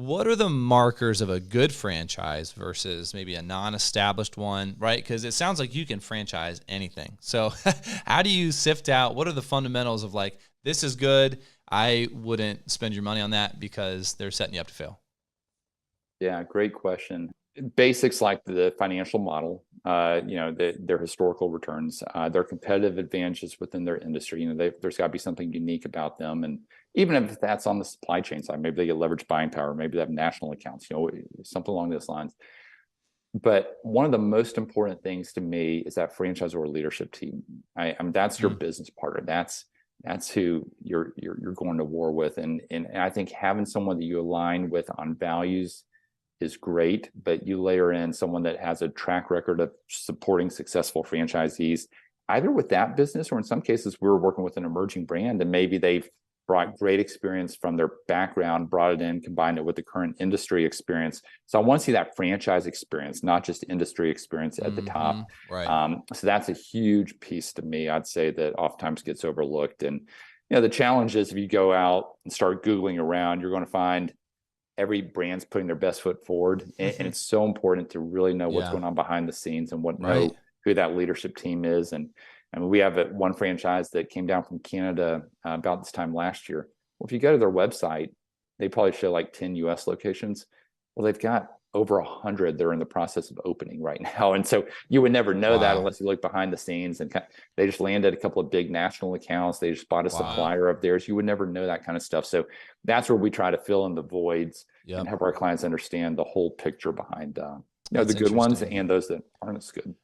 What are the markers of a good franchise versus maybe a non-established one, right? Because it sounds like you can franchise anything. So how do you sift out, what are the fundamentals of like, this is good, I wouldn't spend your money on that because they're setting you up to fail? Yeah, great question. Basics like the financial model, their historical returns, their competitive advantages within their industry. There's got to be something unique about them, and even if that's on the supply chain side, maybe they get leverage buying power, maybe they have national accounts, something along those lines. But one of the most important things to me is that franchisor leadership team. I mean, that's your business partner. That's who you're going to war with, and I think having someone that you align with on values is great, but you layer in someone that has a track record of supporting successful franchisees, either with that business or in some cases, we're working with an emerging brand and maybe they've brought great experience from their background, brought it in, combined it with the current industry experience. So I want to see that franchise experience, not just industry experience at the top. Right. So that's a huge piece to me, I'd say, that oftentimes gets overlooked. And the challenge is if you go out and start Googling around, you're going to find every brand's putting their best foot forward, and it's so important to really know what's going on behind the scenes and know who that leadership team is. And I mean, we have one franchise that came down from Canada about this time last year. Well, if you go to their website, they probably show like 10 US locations. Well, they've got over 100 they're in the process of opening right now, and so you would never know that unless you look behind the scenes. And they just landed a couple of big national accounts, they just bought a supplier of theirs. You would never know that kind of stuff. So that's where we try to fill in the voids and help our clients understand the whole picture behind the good ones and those that aren't as good.